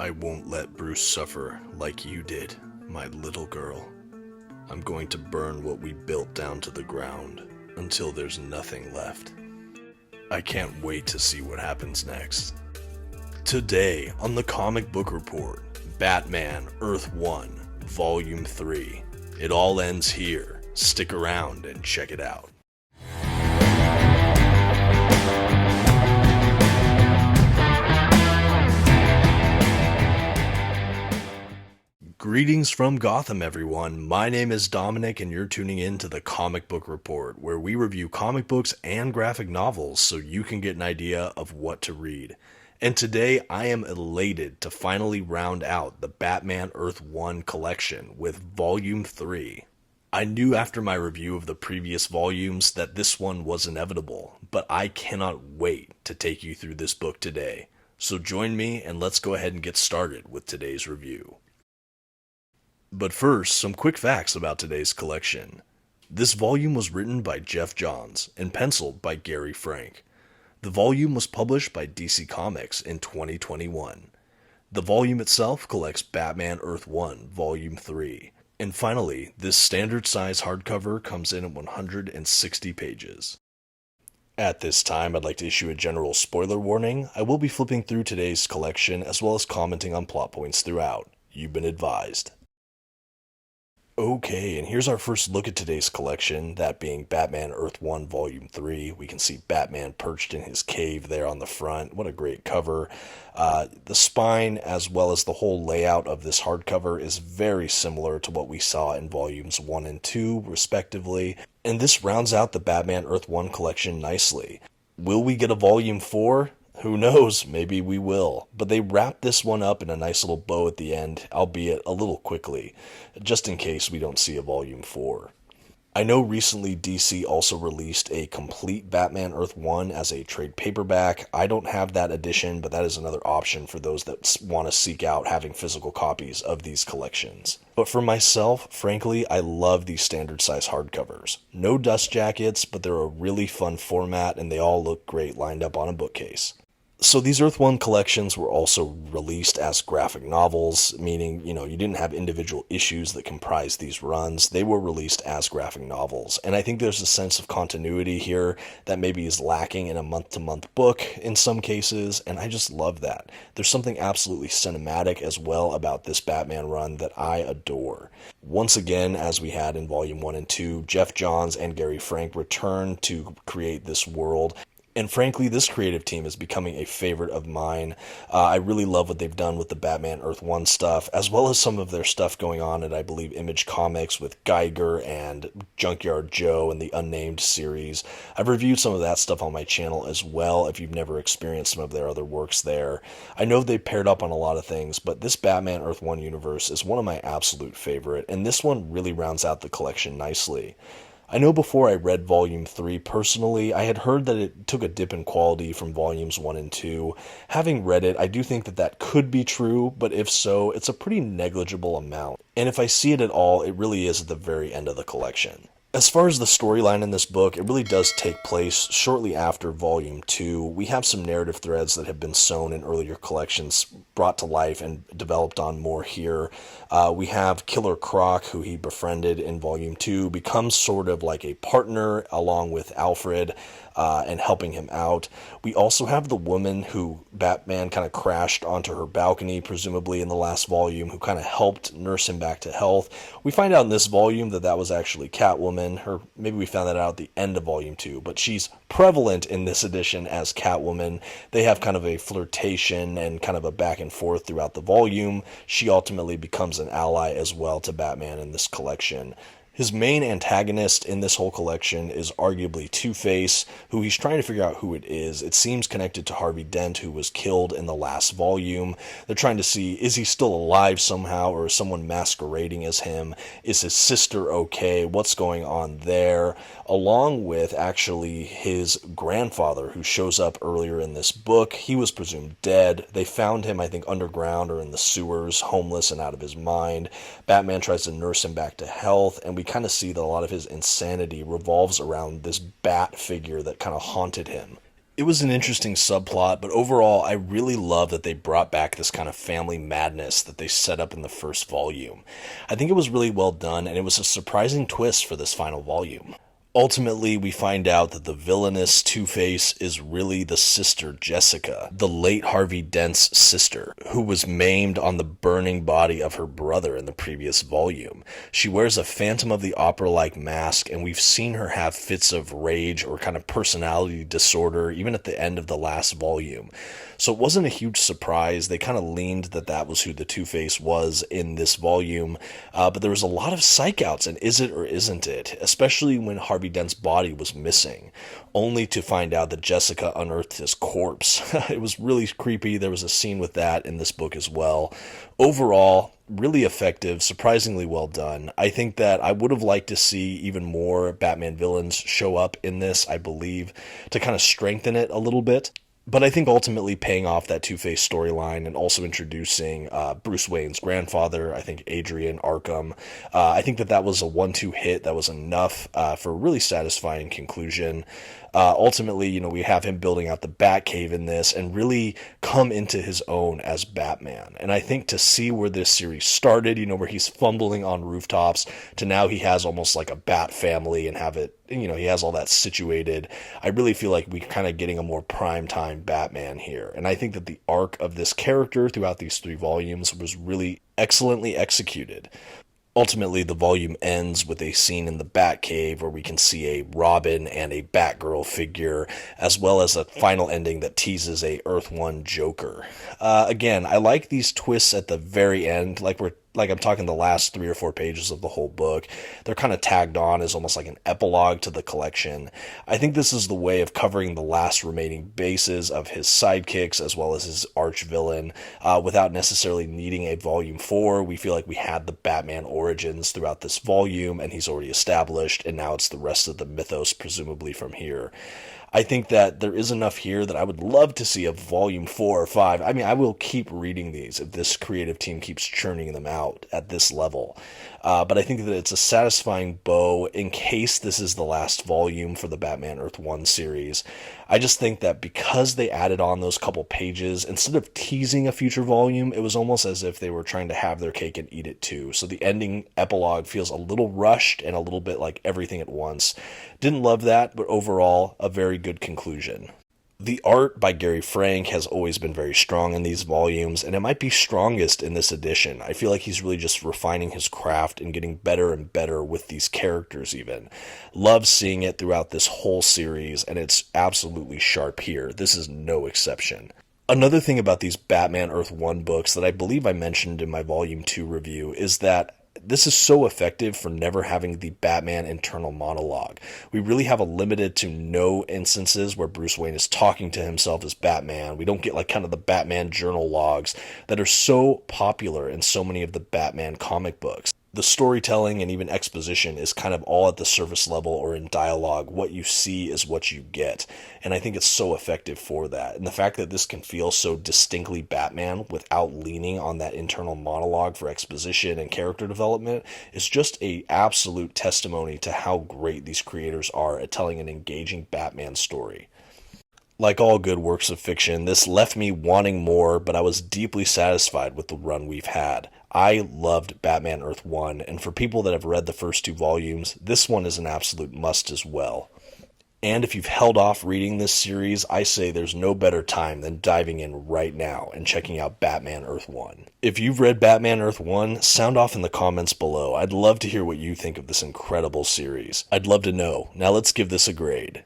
I won't let Bruce suffer like you did, my little girl. I'm going to burn what we built down to the ground until there's nothing left. I can't wait to see what happens next. Today on the Comic Book Report, Batman Earth 1, Volume 3. It all ends here. Stick around and check it out. Greetings from Gotham, everyone. My name is Dominic, and you're tuning in to the Comic Book Report, where we review comic books and graphic novels so you can get an idea of what to read. And today, I am elated to finally round out the Batman Earth 1 collection with Volume 3. I knew after my review of the previous volumes that this one was inevitable, but I cannot wait to take you through this book today. So join me, and let's go ahead and get started with today's review. But first, some quick facts about today's collection. This volume was written by Geoff and penciled by Gary Frank. The volume was published by DC Comics in 2021. The volume itself collects Batman Earth 1 Volume 3. And finally, this standard size hardcover comes in at 160 pages. At this time, I'd like to issue a general spoiler warning. I will be flipping through today's collection as well as commenting on plot points throughout. You've been advised. Okay, and here's our first look at today's collection, that being Batman Earth 1 Volume 3. We can see Batman perched in his cave there on the front. What a great cover. The spine, as well as the whole layout of this hardcover, is very similar to what we saw in Volumes 1 and 2, respectively. And this rounds out the Batman Earth 1 collection nicely. Will we get a Volume 4? Who knows, maybe we will. But they wrapped this one up in a nice little bow at the end, albeit a little quickly, just in case we don't see a Volume 4. I know recently DC also released a complete Batman Earth 1 as a trade paperback. I don't have that edition, but that is another option for those that want to seek out having physical copies of these collections. But for myself, frankly, I love these standard size hardcovers. No dust jackets, but they're a really fun format and they all look great lined up on a bookcase. So these Earth 1 collections were also released as graphic novels, meaning, you didn't have individual issues that comprised these runs. They were released as graphic novels. And I think there's a sense of continuity here that maybe is lacking in a month-to-month book in some cases, and I just love that. There's something absolutely cinematic as well about this Batman run that I adore. Once again, as we had in Volume 1 and 2, Geoff and Gary Frank returned to create this world. And frankly, this creative team is becoming a favorite of mine. I really love what they've done with the Batman Earth 1 stuff, as well as some of their stuff going on at, I believe, Image Comics with Geiger and Junkyard Joe and the Unnamed series. I've reviewed some of that stuff on my channel as well, if you've never experienced some of their other works there. I know they've paired up on a lot of things, but this Batman Earth 1 universe is one of my absolute favorite, and this one really rounds out the collection nicely. I know before I read Volume 3 personally, I had heard that it took a dip in quality from Volumes 1 and 2. Having read it, I do think that that could be true, but if so, it's a pretty negligible amount. And if I see it at all, it really is at the very end of the collection. As far as the storyline in this book, it really does take place shortly after Volume 2. We have some narrative threads that have been sown in earlier collections, brought to life and developed on more here. We have Killer Croc, who he befriended in Volume 2, becomes sort of like a partner along with Alfred, and helping him out. We also have the woman who Batman kind of crashed onto her balcony, presumably in the last volume, who kind of helped nurse him back to health. We find out in this volume that that was actually Catwoman, or maybe we found that out at the end of Volume 2, but she's prevalent in this edition as Catwoman. They have kind of a flirtation and kind of a back and forth throughout the volume. She ultimately becomes an ally as well to Batman in this collection. His main antagonist in this whole collection is arguably Two-Face, who he's trying to figure out who it is. It seems connected to Harvey Dent, who was killed in the last volume. They're trying to see, is he still alive somehow, or is someone masquerading as him? Is his sister okay? What's going on there? Along with, actually, his grandfather, who shows up earlier in this book. He was presumed dead. They found him, I think, underground or in the sewers, homeless and out of his mind. Batman tries to nurse him back to health, and we kind of see that a lot of his insanity revolves around this bat figure that kind of haunted him. It was an interesting subplot, but overall, I really love that they brought back this kind of family madness that they set up in the first volume. I think it was really well done, and it was a surprising twist for this final volume. Ultimately, we find out that the villainous Two-Face is really the sister Jessica, the late Harvey Dent's sister, who was maimed on the burning body of her brother in the previous volume. She wears a Phantom of the Opera-like mask, and we've seen her have fits of rage or kind of personality disorder even at the end of the last volume. So it wasn't a huge surprise. They kind of leaned that that was who the Two-Face was in this volume, but there was a lot of psych outs, and is it or isn't it? Especially when Harvey Dent's body was missing, only to find out that Jessica unearthed his corpse. It was really creepy. There was a scene with that in this book as well. Overall, really effective, surprisingly well done. I think that I would have liked to see even more Batman villains show up in this, I believe, to kind of strengthen it a little bit. But I think ultimately paying off that Two-Face storyline and also introducing Bruce Wayne's grandfather, I think Adrian Arkham, I think that that was a 1-2 hit that was enough for a really satisfying conclusion. Ultimately, we have him building out the Batcave in this and really come into his own as Batman. And I think to see where this series started, where he's fumbling on rooftops, to now he has almost like a Bat family and have it, he has all that situated. I really feel like we're kind of getting a more prime time Batman here. And I think that the arc of this character throughout these 3 volumes was really excellently executed. Ultimately, the volume ends with a scene in the Batcave where we can see a Robin and a Batgirl figure, as well as a final ending that teases a Earth 1 Joker. Again, I like these twists at the very end, like I'm talking the last 3 or 4 pages of the whole book. They're kind of tagged on as almost like an epilogue to the collection. I think this is the way of covering the last remaining bases of his sidekicks as well as his arch villain without necessarily needing a volume 4. We feel like we had the Batman origins throughout this volume and he's already established, and now it's the rest of the mythos presumably from here. I think that there is enough here that I would love to see a volume 4 or 5. I mean, I will keep reading these if this creative team keeps churning them out at this level. But I think that it's a satisfying bow in case this is the last volume for the Batman Earth 1 series. I just think that because they added on those couple pages, instead of teasing a future volume, it was almost as if they were trying to have their cake and eat it too. So the ending epilogue feels a little rushed and a little bit like everything at once. Didn't love that, but overall, a very good conclusion. The art by Gary Frank has always been very strong in these volumes, and it might be strongest in this edition. I feel like he's really just refining his craft and getting better and better with these characters even. Love seeing it throughout this whole series, and it's absolutely sharp here. This is no exception. Another thing about these Batman Earth 1 books that I believe I mentioned in my Volume 2 review is that this is so effective for never having the Batman internal monologue. We really have a limited to no instances where Bruce Wayne is talking to himself as Batman. We don't get like kind of the Batman journal logs that are so popular in so many of the Batman comic books. The storytelling and even exposition is kind of all at the surface level or in dialogue. What you see is what you get. And I think it's so effective for that. And the fact that this can feel so distinctly Batman without leaning on that internal monologue for exposition and character development is just a absolute testimony to how great these creators are at telling an engaging Batman story. Like all good works of fiction, this left me wanting more, but I was deeply satisfied with the run we've had. I loved Batman Earth 1, and for people that have read the first 2 volumes, this one is an absolute must as well. And if you've held off reading this series, I say there's no better time than diving in right now and checking out Batman Earth 1. If you've read Batman Earth 1, sound off in the comments below. I'd love to hear what you think of this incredible series. I'd love to know. Now let's give this a grade.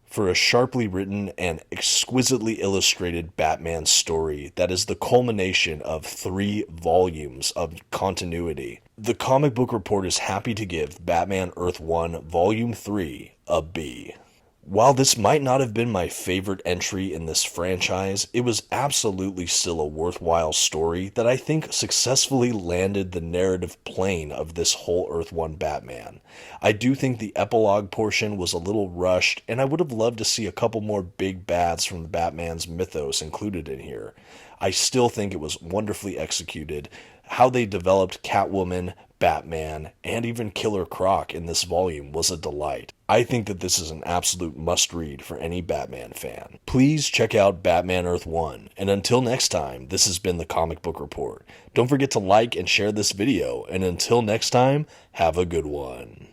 For a sharply written and exquisitely illustrated Batman story that is the culmination of 3 volumes of continuity, the Comic Book Report is happy to give Batman Earth 1 Volume 3 a B. While this might not have been my favorite entry in this franchise, it was absolutely still a worthwhile story that I think successfully landed the narrative plane of this whole Earth 1 Batman. I do think the epilogue portion was a little rushed, and I would have loved to see a couple more big bads from the Batman's mythos included in here. I still think it was wonderfully executed. How they developed Catwoman, Batman, and even Killer Croc in this volume was a delight. I think that this is an absolute must-read for any Batman fan. Please check out Batman Earth 1, and until next time, this has been the Comic Book Report. Don't forget to like and share this video, and until next time, have a good one.